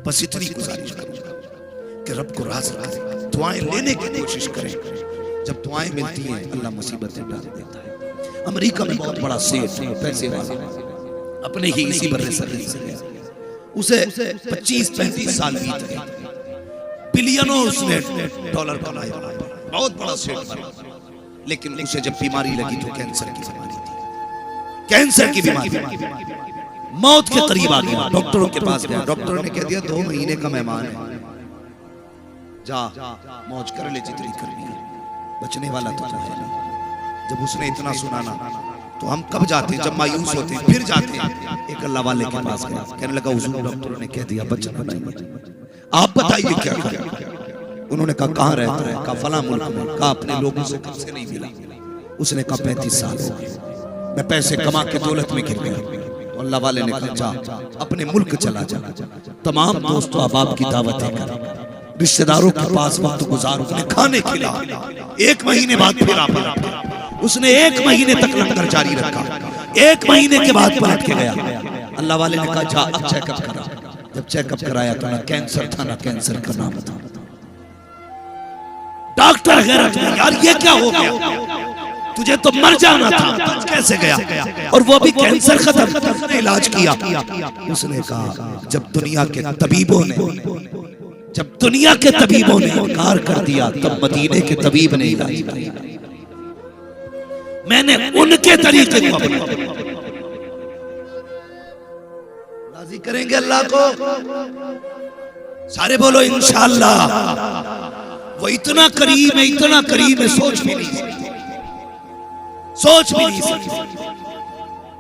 बस इतनी गुजारिश करूंगा कि रब को राज़ी करें, दुआएं लेने की कोशिश करें। जब दुआएं मिलती हैं अल्लाह मुसीबतें डाल देता है। अमेरिका में बहुत बड़ा सेठ पैसे वाला अपने ही इसी बर्रे सरज़मीन से गया, उसे 25-35 साल बीत गए, बिलियनों उसने डॉलर कमाए, बहुत बड़ा सेठ बना, लेकिन उसे जब बीमारी लगी तो कैंसर की बीमारी थी, कैंसर की बीमारी, मौत के करीब आ गया। डॉक्टरों के पास गया, डॉक्टर ने कह दिया 2 महीने का मेहमान है, जा मौज कर ले जितनी करनी है, बचने वाला तो है नहीं। जब उसने इतना सुना ना तो हम कब जाते, जब मायूस होते फिर जाते। एक अल्लाह वाले के पास गया, कहने लगा हुजूर डॉक्टरों ने कह दिया बचना नहीं, आप बताइए क्या करें। उन्होंने कहा कहाँ रहता है, कहा फला मुल्क में, कहा अपने लोगों से कब से नहीं मिला। उसने कहा 35 साल हो गए, मैं पैसे कमा के दौलत में गिर गया। तो अल्लाह वाले ने कहा जा अपने मुल्क चला जा, तमाम दोस्तों अहबाब की दावतें कर, रिश्तेदारों के पास वक्त गुजार, उन्हें खाने खिला। 1 महीने बाद फिर आ पलटा, उसने 1 महीने तक लंगर जारी रखा। 1 महीने के बाद पलट के गया। अल्लाह वाले ने कहा जा अब चेकअप करा। जब चेकअप कराया तो ना कैंसर था ना कैंसर का नाम था। डॉक्टर हैरत में, यार ये क्या हो गया, तुझे तो मर जाना था, कैसे गया, और वो भी कैंसर खत्म, तुमने इलाज किया। उसने कहा जब दुनिया के तबीबों ने इनकार कर दिया तब मदीने के तबीब ने इलाज किया। मैंने उनके तरीके को अपनाया। राजी करेंगे अल्लाह को, सारे बोलो इंशाअल्लाह। वो इतना करीब है, इतना करीब है, सोच भी नहीं सकते।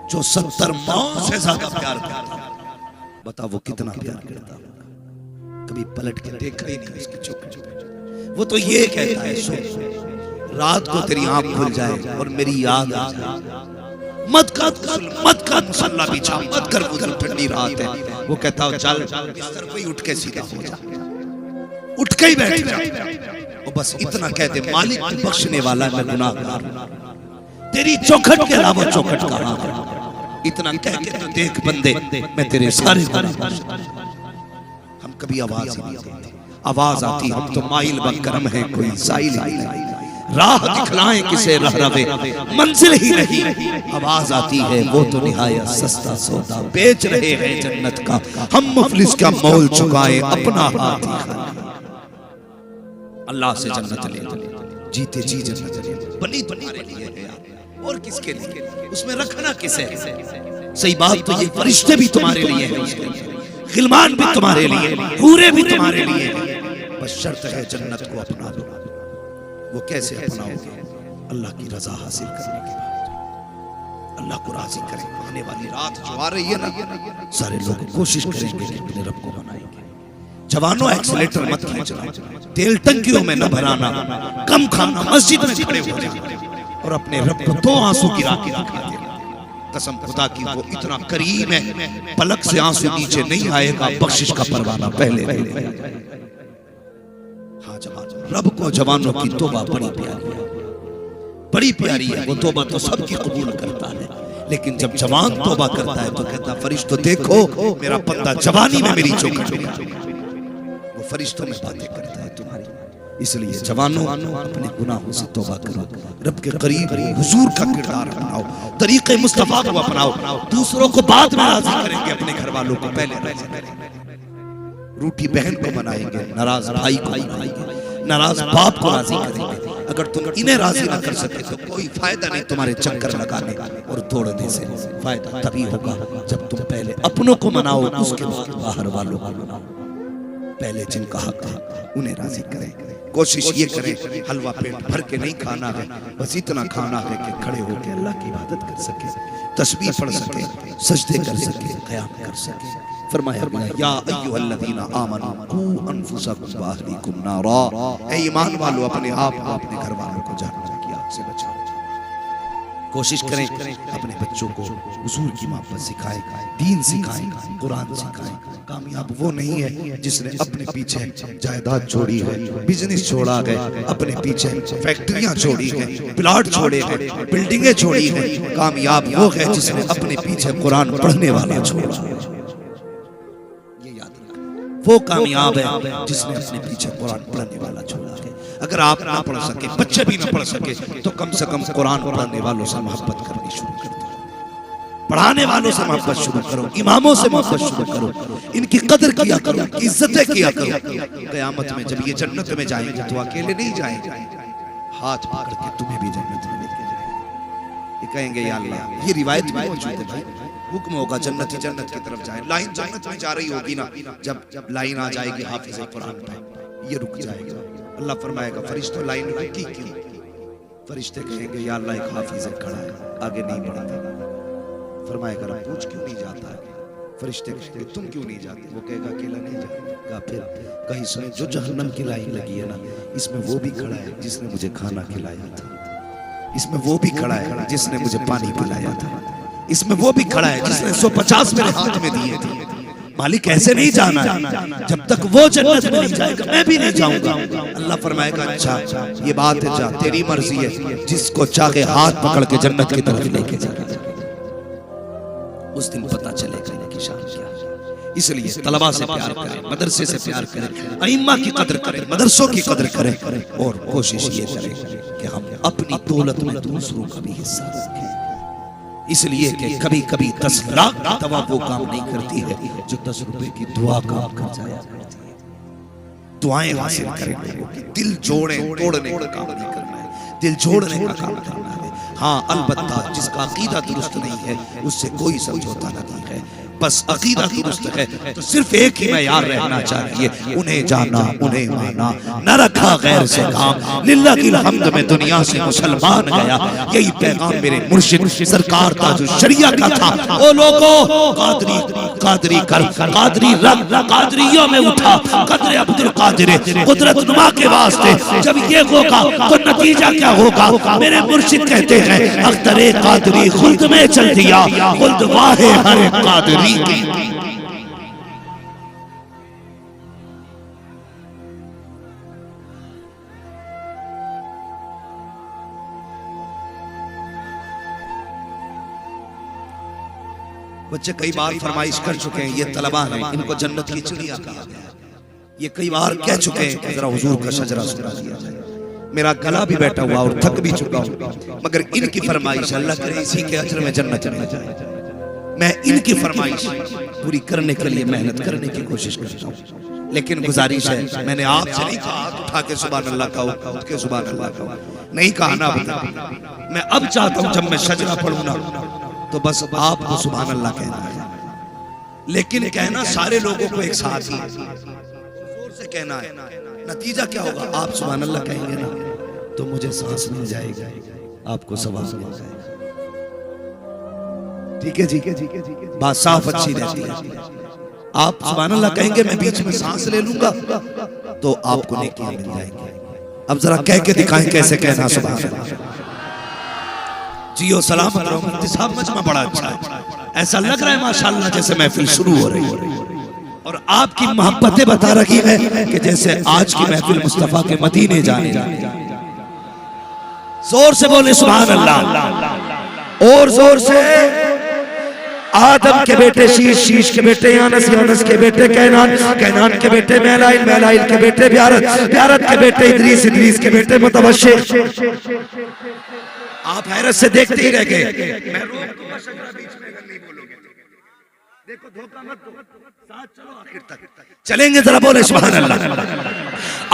जो 70 मौत से ज्यादा प्यार करता, बता वो कितना प्यार करता। कभी पलट के देखा ही नहीं उसकी चुप। वो तो ये कहता है सो रात को तेरी आंख खुल जाए और मेरी याद आ जाए, मत कर मुसल्ला बिछा, मत कर गुजर, ठंडी रात है। वो कहता है चल बिस्तर पे उठ के सीधा हो जा, उठ के ही बैठ जा। वो बस इतना कहते मालिक तू बख्शने वाला, मैं गुनाहगार, तेरी चौखट के अलावा चौखट कहां है। इतना कह के तो देख बंदे मैं तेरे सारे गुनाह। हम कभी आवाज ही नहीं देते, आवाज आती हम तो माइल बकरम है, कोई साइल ही नहीं, राह दिखलाएं किसे रह रवे, मंजिल ही नहीं। आवाज आती है वो तो निहायत सस्ता सौदा, बेच रहे हैं जन्नत का हम, मुफलिस का मोल चुकाए अपना हाथ ही। अल्लाह से जन्नत ले, जीते जी जन्नत ले, बनी तुम्हारे लिए है और किसके लिए, उसमें रखना किसे। सही बात तो ये फरिश्ते भी तुम्हारे लिए हैं, गिलमान भी तुम्हारे लिए, पूरे भी तुम्हारे लिए, बस शर्त है जन्नत को अपना लो। वो कैसे अपनाओगे, अल्लाह की रजा हासिल करने के बाद। अल्लाह को राजी करें। आने वाली रात जो आ रही है ना, सारे लोग कोशिश करेंगे कि अपने रब को मनाएंगे। जवानों एक्सीलेटर मत खींचना, तेल टंकियों में न भराना, कम खाना, मस्जिद में खड़े हो जाना और अपने रब को 2 आंसू गिरा के दिखा देना। कसम खुदा की वो इतना करीम है, पलक से आंसू नीचे नहीं आएगा, बख्शिश का परवाना पहले रहेगा। हाँ जवान, रब को जवानों की तौबा बड़ी प्यारी है, बड़ी प्यारी है। वो तौबा तो सबकी कबूल करता है, लेकिन जब जवान तौबा करता है तो कहता फरिश्तों देखो मेरा बंदा जवानी में मेरी चौखट में, वो फरिश्तों में बातें करता है तुम्हारी। इसलिए जवानों अपने गुनाहों से तौबा करो, रब के करीब हुजूर का किरदार अपनाओ, तरीके मुस्तफा को अपनाओ। दूसरों को बाद में राजी करेंगे, अपने घर वालों को पहले राजी करेंगे। रूठी बहन को मनाएंगे, नाराज भाई को मनाएंगे, नाराज बाप को राजी करेंगे। अगर तुम इन्हें राजी ना कर सके तो कोई फायदा नहीं तुम्हारे चक्कर लगाने और दौड़ने से। फायदा तभी होगा जब तुम पहले अपनों को मनाओ, उसके बाद बाहर वालों को मनाओ। पहले जिनका हक है उन्हें राजी करें। कोशिश ये करें हलवा पेट भर के नहीं खाना है, बस इतना खाना है कि खड़े होकर अल्लाह की इबादत कर सके, तस्बीह पढ़ सके, सजदे कर सके, क़याम कर सके। फरमाया या अय्युहल्लज़ीना आमनू कू अनफुसकुम व अहलीकुम नारा, ऐ ईमान वालों अपने आप को अपने घर वालों को जहन्नम की आग से बचाओ। कोशिश करें अपने बच्चों को हुजूर की मोहब्बत सिखाएं, दीन सिखाएं, कुरान सिखाएं। कामयाब वो नहीं है जिसने अपने पीछे जायदाद छोड़ी है, बिजनेस छोड़ा है, अपने पीछे फैक्ट्रियां छोड़ी हैं, प्लाट छोड़े हैं, बिल्डिंगें छोड़ी हैं। कामयाब वो है जिसने अपने पीछे कुरान पढ़ने वाला छोड़ा। ये याद रखना। वो कामयाब है जिसने अपने पीछे कुरान पढ़ने वाला छोड़ा है। अगर आप ना पढ़ सके, बच्चे भी ना पढ़ सके, तो कम से कम कुरान पढ़ने वालों से मोहब्बत करनी शुरू कर दो, पढ़ाने वालों से मोहब्बत शुरू करो, इमामों से मोहब्बत शुरू करो, इनकी कदर किया करो, इनकी इज्जतें किया करो। क़यामत में जब ये जन्नत में जाएंगे तो अकेले नहीं जाएंगे, हाथ पकड़ के तुम्हें भी जन्नत में लेके जाएंगे। ये कहेंगे या अल्लाह, ये रिवायत में मौजूद है भाई, हुक्म होगा जन्नत जन्नत की तरफ जाए, लाइन जन्नत में जा रही होगी ना, जब लाइन आ जाएगी हाफिज़ कुरान पे, ये रुक जाएगा। अल्लाह फरमाएगा फरिश्तों लाइन रुकी क्यों? फरिश्ते कहेंगे या अल्लाह एक हाफिज़ खड़ा है, आगे नहीं बढ़ता। फरमाएगा रब पूछ क्यों नहीं जाता है? फरिश्ते कहेंगे तुम क्यों नहीं जाते? वो कहेगा अकेला नहीं जाएगा। फिर कहीं सुने जो जहन्नम की लाइन लगी है ना, इसमें वो भी खड़ा है जिसने मुझे खाना खिलाया था, इसमें वो भी खड़ा है जिसने मुझे पानी पिलाया था, इसमें वो भी खड़ा है जिसने 150 मेरे हाथ में दिए थे। मालिक ऐसे नहीं जाना है, जब तक वो जन्नत में नहीं जाएगा मैं भी नहीं जाऊंगा। अल्लाह फरमाएगा अच्छा ये बात है, जा तेरी मर्जी है, जिसको चाहे हाथ पकड़ के जन्नत की तरफ लेके जाएगा। उस दिन पता चलेगा इनकी शान क्या है। इसलिए तलबा से प्यार करें, मदरसे से प्यार करें, अइम्मा की कदर करें, मदरसों की कदर करें, और कोशिश ये करें कि हम अपनी दौलत में दूसरों का भी हिस्सा रखें। इसलिए कि कभी कभी 10 लाख की दवा वो काम नहीं करती है जो 10 रुपए की दुआ काम कर जाया करती है। दुआएं हासिल करें, दिल जोड़े तोड़ने का काम नहीं करना है, दिल जोड़ने का काम करना है। हाँ अलबत्ता जिसका अकीदा दुरुस्त नहीं है उससे कोई समझौता नहीं है, बस अकीदा दुरुस्त है तो सिर्फ एक ही मयार रहना चाहिए, उन्हें जाना उन्हें माना, न रखा गैर से काम, लिल्लाह की हम्द में दुनिया से मुसलमान गया। यही पैगाम मेरे मुर्शिद सरकार का जो शरिया का था, ओ लोगों कादरी कादरी कर, कादरी रब कादरियों में उठा, कदर अब्दुल कादिर कुदरत नुमा के वास्ते जब ये होगा तो नतीजा क्या होगा? मेरे मुर्शिद कहते हैं अख्तरे कादरी खुल्द में चल दिया, खुल्द वाहे हर कादरी की। बच्चे कई बार फरमाइश कर चुके हैं, ये तलबा हैं, इनको जन्नत की चिड़िया कहा गया। ये कई बार कह चुके हैं कि जरा हुजूर का शजरा सुना दिया जाए। मेरा गला भी बैठा हुआ और थक भी चुका हूं, मगर इनकी फरमाइश अल्लाह करे इसी के अजर में जन्नत चली जाए। मैं इनकी फरमाइश पूरी करने के लिए मेहनत करने की कोशिश करता हूँ, लेकिन गुजारिश है, मैंने आपसे नहीं कहा उठा के सुभान अल्लाह कहो, उठ के सुभान अल्लाह कहो, नहीं कहा ना बता। मैं अब चाहता हूँ जब मैं शजरा पढ़ूं ना तो बस आपको सुभान अल्लाह कहना है, लेकिन कहना सारे लोगों को एक साथ ही जोर से कहना है। नतीजा क्या होगा? आप सुभान अल्लाह कहेंगे ना तो मुझे सांस मिल जाएगा, आपको सवाब मिल जाएगा। ठीक है, ठीक है, ठीक है, ठीक है, बात साफ अच्छी रहती है। आप सुभान अल्लाह कहेंगे, मैं बीच में सांस ले लूंगा तो आपको नेकियां मिल जाएंगी। अब जरा कह के दिखाएं कैसे कहना सुभान अल्लाह। जियो सलामत रहो। इंतज़ाम मजमा बड़ा अच्छा है, ऐसा लग रहा है माशाअल्लाह जैसे महफिल शुरू हो रही है, और आपकी मोहब्बतें बता रही है कि जैसे आज की महफिल मुस्तफा के मदीने जाने। जोर से बोले सुभान अल्लाह, और जोर से। आदम के बेटे शीश, शीश के बेटे यानस, यानस के बेटे कैनान, कैनान के बेटे मैलाइल, मैलाइल के बेटे ब्यारत, ब्यारत के बेटे इदरीस, इदरीस के बेटे मुतवश्शिर। आप हैरत से देखते ही रह गए। मैं रोक दूंगा शजरा बीच में अगर नहीं बोलोगे। देखो धोखा मत दो, साथ चलो आखिर तक। चलेंगे जरा बोले सुभान अल्लाह।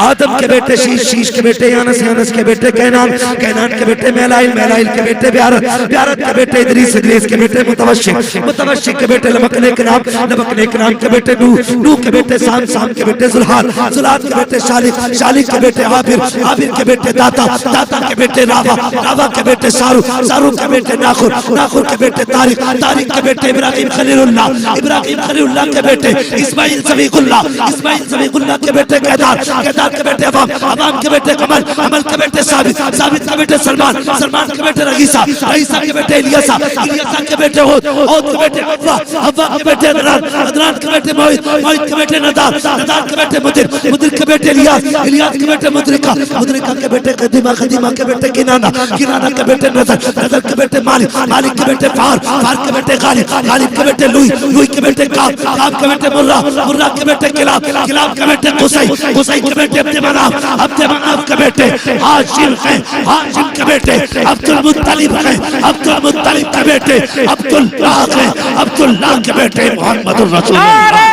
आदम के बेटे शीश, शीश के बेटे यानस, यानस के बेटे कैनान, कैनान के बेटे मैलाइल, मैलाइल के बेटे ब्यारत, ब्यारत के बेटे इदरीस, इदरीस के बेटे मुतवश्शिर, मुतवश्शिर के बेटे लमकने के नाम, लमकने के नाम के बेटे नूह, नूह के बेटे साम, साम के बेटे जुल्हाल, जुल्हाल के बेटे शालिक, शालिक के बेटे आबिर, आबिर के बेटे दाता, दाता के बेटे रावा, रावा के बेटे सारू, सारू के बेटे नाखुर, नाखुर के बेटे तारिक, तारिक के बेटे इब्राहिम खलीलुल्लाह, इब्राहिम खलीलुल्लाह के बेटे इस्माइल ज़बीहुल्लाह, इस्माइल ज़बीहुल्लाह के बेटे केदार, केदार के बेटे अवाम, अवाम के बेटे कमल, कमल के बेटे साबित, साबित के बेटे सलमान, सलमान के बेटे रईसा, रईसा के बेटे इलियासा, इलियासा के बेटे होद, होद के बेटे हव्वा, हव्वा के बेटे अदनान, अदनान के बेटे मोहित, मोहित के बेटे नदार, नदार के बेटे मुदिर, मुदिर के बेटे इलियास, इलियास के बेटे मुदरिका, मुदरिका के बेटे कदीमा, कदीमा के बेटे किनाना, किनाना के बेटे नजर, नजर के बेटे मालिक, मालिक के बेटे फार, फार के बेटे गालिब, गालिब के बेटे लुई, लुई के बेटे काब, काब के बेटे मुर्रा, मुर्रा के बेटे किलाब, किलाब के बेटे कुसै, कुसै के बेटे अब्दे मनाफ, अब्दे मनाफ के बेटे हाशिम है, हाशिम के बेटे अब्दुल मुत्तलिब है, अब्दुल मुत्तलिब के बेटे अब्दुल्लाह है, अब्दुल्लाह के बेटे मोहम्मदुर रसूलुल्लाह।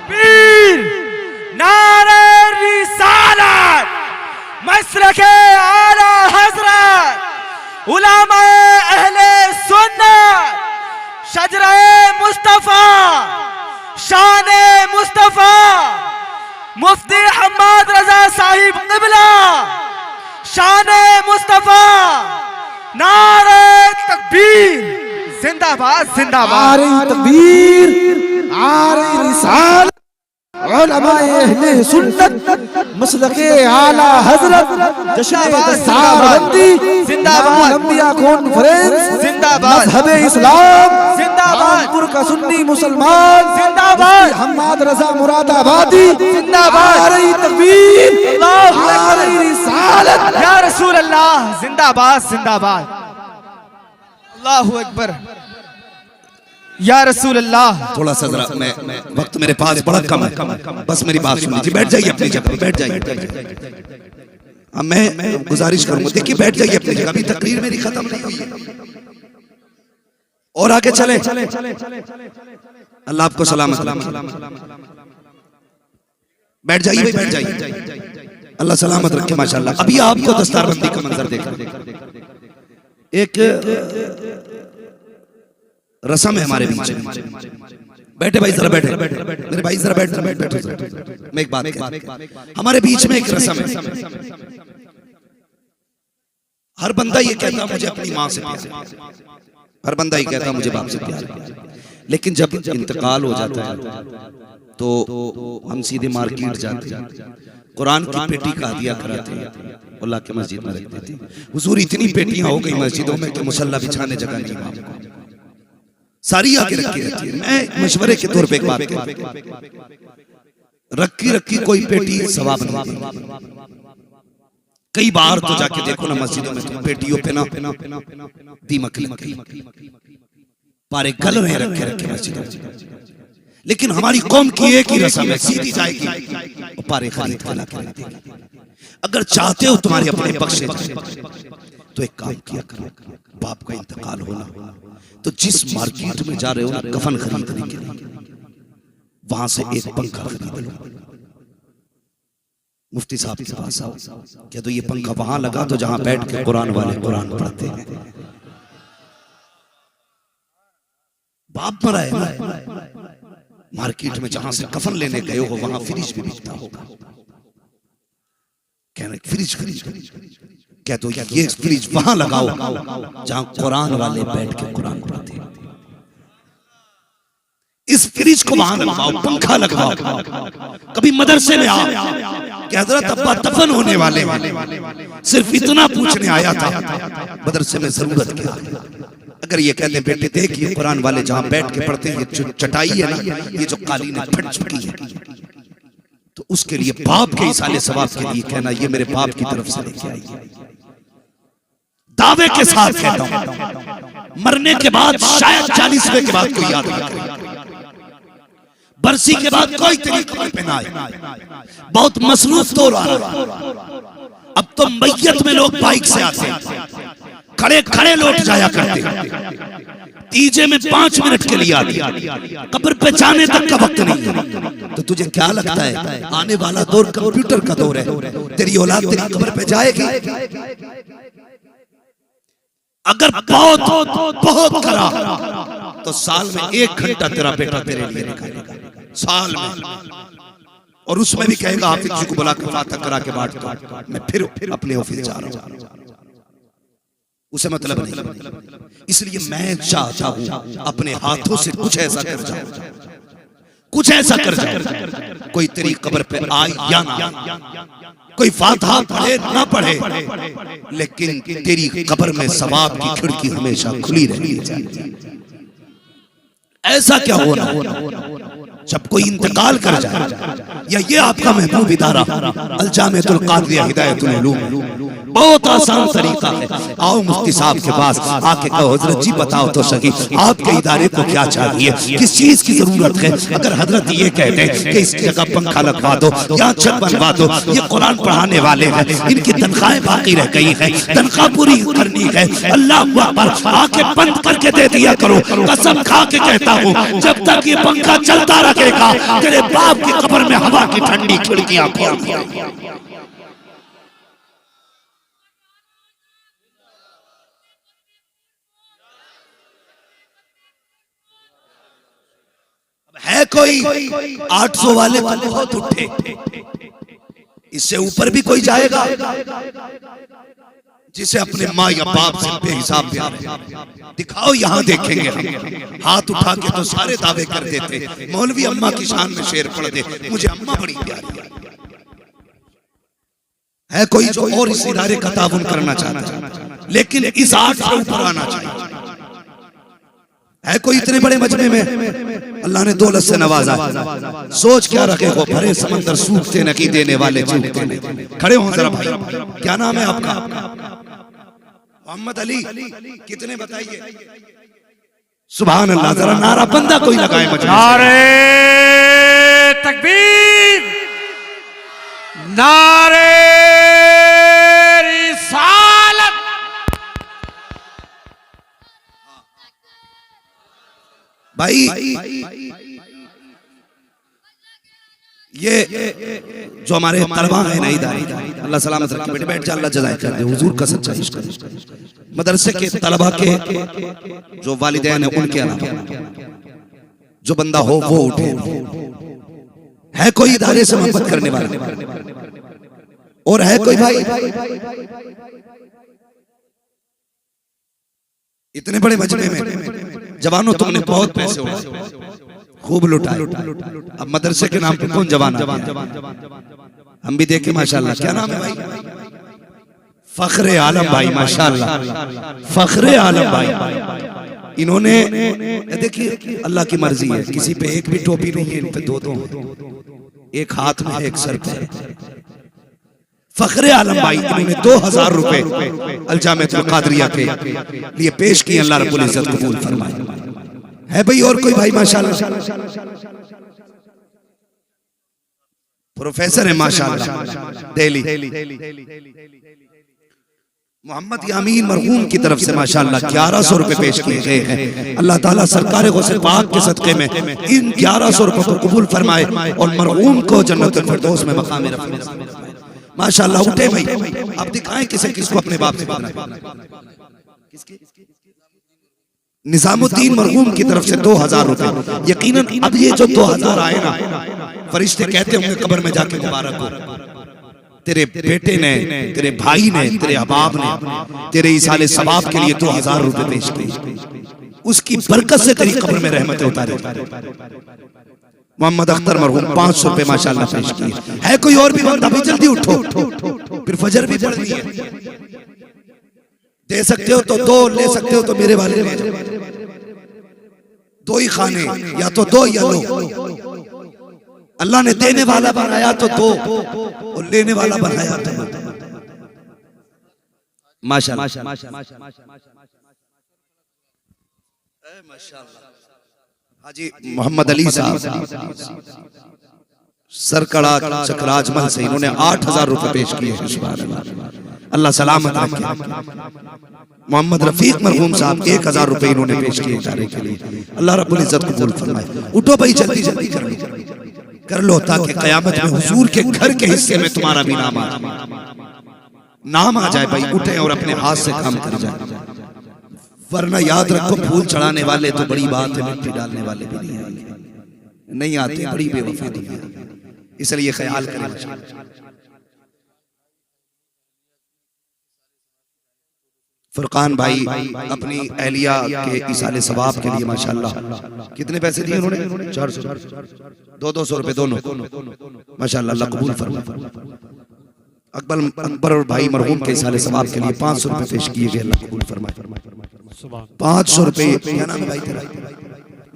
पीर नारे रिसालत मसलके आला हजरत उलमाए अहले सुन्नत शजराए मुस्तफा शाने मुस्तफा मुफ्ती हम्माद रजा साहिब क़िबला शाने मुस्तफा नारे तकबीर जिंदाबाद जिंदाबाद नारे तकबीर नारे रिसालत उलमाए अहले सुन्नत मसलके आला हजरत जश्न दस्तारबंदी जिंदाबाद अंबिया कॉन्फ्रेंस जिंदाबाद मजहब इस्लाम जिंदाबाद कानपुर का सुन्नी मुसलमान जिंदाबाद हम्माद रजा मुरादाबादी जिंदाबाद नारे तकबीर अल्लाहु नारे अकबर रिसालत या रसूल अल्लाह जिंदाबाद जिंदाबाद अल्लाहु अकबर या रसूल अल्लाह। थोड़ा सा जरा मैं वक्त मेरे पास बड़ा कम है, बस मेरी बात सुन लीजिए, बैठ जाइए अपनी जगह, बैठ जाइए। अब मैं गुजारिश करूंगा, देखिए बैठ जाइए अपनी जगह, अभी तकरीर मेरी खत्म नहीं हुई है और आगे चले। अल्लाह आपको सलामत रखे, बैठ जाइए भाई, बैठ जाइए, अल्लाह सलामत रखे माशाल्लाह। अभी आपको दस्तारबंदी का मंजर देखा, एक रस्म है हमारे बीच में। बैठे भाई जरा बैठे, मेरे भाई जरा बैठ, बैठे। मैं एक बात हमारे बीच में एक रस्म है, हर बंदा ये कहता मुझे अपनी माँ से प्यार है, हर बंदा ये कहता मुझे बाप से प्यार है, लेकिन जब इंतकाल हो जाता है तो हम सीधे मार्केट जाते हैं, कुरान की पेटी का हदिया कराते हैं, अल्लाह के मस्जिद में रख देते हैं। हुजूर इतनी पेटियां हो गई मस्जिदों में कि मुसल्ला बिछाने जगह नहीं, सारी आगे रखी रहती है। मैं मशवरे के तौर पे एक बात कहता हूं, रखी रखी कोई पेटी सवाब नहीं देगी। कई बार तो जाके देखो ना मस्जिदों में, तो पेटियों पे ना दीमक लग गई, पारे गल रहे रखे रखे मस्जिदों में। लेकिन हमारी कौम की एक ही रस्म है, सीधी जाएगी और पारे खरीद के लाके रख देगी। अगर चाहते हो तुम्हारे अपने बख्शे तो एक काम किया करो, बाप का इंतकाल होना तो जिस मार्केट में जा रहे हो ना कफन खरीदने के लिए, वहां से एक पंखा खरीद लो। मुफ्ती साहब के पास आओ, क्या तो ये पंखा वहां लगा तो जहां बैठ के कुरान वाले कुरान पढ़ते हैं। बाप मरा है ना, मार्केट में जहां से कफन लेने गए हो वहां फ्रिज भी बिकता होगा, कहना फ्रिज खरीद, क्या तो ये फ्रिज वहां लगाओ जहां कुरान वाले बैठ के कुरान पढ़ते हैं। इस फ्रिज को वहां लगाओ, पंखा लगाओ। कभी मदरसे में आओ कि हजरत अब्बा दफन होने वाले हैं, सिर्फ इतना पूछने आया था, मदरसे में जरूरत क्या है? अगर ये कहते बेटे देखिए कुरान वाले जहां बैठ के पढ़ते हैं, ये जो चटाई है ना, ये जो कालीन है फट चुकी है, तो उसके लिए बाप के इसाले सवाब के लिए कहना ये मेरे बाप की तरफ से लेके आई। दावे के साथ कहता हूं, मरने के बाद शायद 40वें के बाद कोई याद ना करे, बरसी के बाद कोई तेरी कब्र पे ना आए, बहुत मसरूफ तो रहा। अब तो मैयत में लोग बाइक से आते हैं, खड़े खड़े लौट जाया करते, तीजे में 5 मिनट के लिए आते, कब्र पे जाने तक का वक्त नहीं। तो तुझे क्या लगता है आने वाला दौर कंप्यूटर का दौर है, तेरी औलाद तेरी कब्र पे जाएगी? अगर बहुत बहुत करा तो साल में 1 घंटा तेरा बेटा तेरे लिए निकालेगा, साल में, और उसमें भी कहेगा हाफिज जी को बुला के फातिहा करा के बांट दो, मैं फिर अपने ऑफिस जा रहा हूं। उसे मतलब नहीं। इसलिए मैं चाहता हूं अपने हाथों से कुछ ऐसा कर जाऊं, कुछ ऐसा कर जाऊं, कोई तेरी कब्र पे आए या ना, कोई फातिहा पढ़े ना पढ़े, लेकिन तेरी कब्र में सवाब की खिड़की हमेशा खुली रहनी चाहिए। ऐसा क्या हो रहा है जब कोई इंतकाल कर जाए, या ये आपका महबूब इदारा अल-जामिअतुल कादरिया हिदायतुल उलूम, बहुत आसान तरीका है। आओ मुफ्ती साहब के पास आके कहो हजरत जी बताओ तो सही आपके इदारे को क्या चाहिए, किस चीज की जरूरत है। अगर हजरत ये कहते हैं कि इस जगह पंखा लगवा दो या छत बनवा दो, ये कुरान पढ़ाने वाले हैं, इनकी तनख्वाहें बाकी रह गई है, तनख्वाह पूरी करनी है, अल्लाह अकबर, आके बंद करके दे दिया करो। कसम खा के कहता हूँ जब तक ये पंखा चलता रहेगा तेरे बाप की कब्र में हवा की ठंडी खिड़कियां खोल दिया। है कोई 800 वाले तो बहुत उठे, इससे ऊपर भी कोई जाएगा जिसे अपने माँ या बाप से बेहिसाब प्यार है। दिखाओ यहाँ देखेंगे हम। हाथ उठा के तो सारे दावे कर देते, मौलवी अम्मा की शान में शेर पढ़ दे, मुझे अम्मा बड़ी प्यारी है कोई जो और इस इदारे का ताउन करना चाहता है, लेकिन इस 8 से ऊपर आना चाहिए। है कोई इतने बड़े मजमे में अल्लाह ने दौलत से नवाजा, सोच क्या रखे हो, भरे समंदर सूखते न की देने वाले चूकते नहीं। खड़े हो जरा भाई, क्या नाम है आपका? मोहम्मद अली। कितने बताइए? सुभान अल्लाह। जरा नारा बंदा कोई लगाए मजमे। नारे तकबीर, नारे रिसालत। भाई ये जो हमारे तलबा है ना इदारे, अल्लाह सलामत रखे, बेटे बैठ जा, अल्लाह जज़ाए कर दे, हुजूर का सच्चा इश्क है। मदरसे के तलबा के जो वालिदैन है उनके अलावा जो बंदा हो वो उठे। है कोई इदारे से मोहब्बत करने वाला, और है कोई भाई इतने बड़े मजमे में जवानों तुमने बहुत पैसे उड़ाए, खूब लुटाए, अब मदरसे के नाम पे कौन जवान हम भी देखे माशाल्लाह। क्या नाम है भाई? फखरे आलम भाई, माशाल्लाह फखरे आलम भाई। इन्होंने देखिए अल्लाह की मर्जी है, किसी पे एक भी टोपी नहीं है, इन पे दो, एक हाथ में एक सर पे। फखरे आलम भाई इन्होंने 2000 रुपए अल-जामिअतुल कादरिया के लिए पेश किए, अल्लाह रब्बुल इज्जत कबूल फरमाए। है भाई और कोई भाई? माशाल्लाह प्रोफेसर है माशाल्लाह दिल्ली। मोहम्मद यामीन मरहूम की तरफ से माशाल्लाह 1100 रुपए पेश किए गए हैं। अल्लाह ताला सरकार गौसे पाक के सदक़े में इन 1100 रुपए को कबूल फरमाए और मरहूम को जन्नतुल फिरदौस में मकाम रफ़ीक माशाल्लाह। उठे भाई, अब दिखाएं किसे किसको अपने बाप से पाना है। निजामुद्दीन मरहूम की तरफ से 2000 रुपए। यकीनन अब ये जो 2000 आए ना, फरिश्ते कहते होंगे कब्र में जाके मुबारक हो, तेरे बेटे ने, तेरे भाई ने, तेरे अहबाब ने तेरे इसाले सवाब के लिए 2000 रुपए पेश किए, उसकी बरकत से तेरी कब्र में रहमतें उतारे। मोहम्मद अख्तर मरहूम 500 रुपए माशाल्लाह पेश किए। है कोई और भी बंदा? भी जल्दी उठो, फिर फजर भी पढ़नी है। दे सकते हो तो दो, ले सकते हो तो मेरे वाले ले जाओ। दो ही खाने, या तो दो या लो। अल्लाह ने देने वाला बनाया तो दो, और लेने वाला बनाया तो माशाल्लाह। हाजी मोहम्मद अली साहब सरकड़ा चकराजमल से इन्होंने 8000 रुपए पेश किए हैं। सुभान अल्लाह, अल्लाह सलामत रखे। मोहम्मद रफीक मरहूम साहब 1000 रुपए इन्होंने पेश किए इदारे के लिए, अल्लाह रब्बुल इज्जत कबूल फरमाए। उठो भाई, जल्दी जल्दी कर लो ताकि कयामत में हुजूर के घर के हिस्से में तुम्हारा भी नाम आ जाए। नाम आ जाए भाई, उठे और अपने हाथ से काम कर जाए, वरना याद रखो फूल चढ़ाने वाले तो बड़ी बात है, मिट्टी डालने वाले भी नहीं आते, बड़ी बेवफा दुनिया, इसलिए ख्याल करें। फुरकान भाई अपनी अहलिया के इसाले सवाब के लिए माशाल्लाह कितने पैसे दिए उन्होंने? 400 200 रुपए दोनों माशाल्लाह, अल्लाह कबूल फरमाए। अकबर और भाई मरहूम के इसाले सवाब के लिए 500 रुपए पेश किए गए, अल्लाह कबूल फरमाए। 500 रुपए, क्या नाम है भाई तेरा?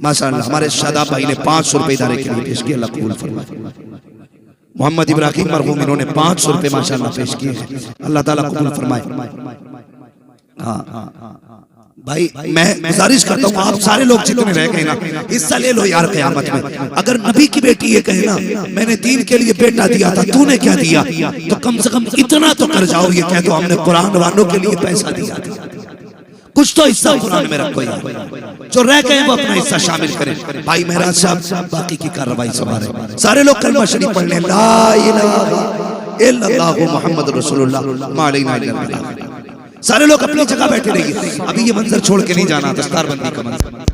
माशाल्लाह हमारे शादाब भाई ने 500 रुपए इदारे के लिए पेश किए, अल्लाह कबूल फरमाए। मोहम्मद इब्राहिम मरहूम इन्होंने 500 रुपए माशाल्लाह पेश किए, अल्लाह ताला कबूल फरमाए। भाई मैं गुजारिश करता हूँ आप सारे लोग जितने रह गए ना, हिस्सा ले लो यार क़यामत में। अगर नबी की बेटी ये कहे ना मैंने दीन के लिए बेटा दिया था, तूने क्या दिया, तो कम से कम इतना तो कर जाओ, ये कह दो हमने कुरान वालों के लिए पैसा दिया था। कुछ तो हिस्सा कुरान में रखो यार, जो रह गए वो अपना हिस्सा शामिल करें। भाई मेहराज साहब बाकी की कार्रवाई संभाले। सारे लोग कलमा शरीफ पढ़ लें, ला इलाहा इल्लल्लाहु मुहम्मद रसूलुल्लाह मा अलैना इल्लल बलाग। सारे लोग अपनी जगह बैठे रहिए, अभी ये मंजर छोड़ के नहीं जाना, दस्तारबंदी का मंजर।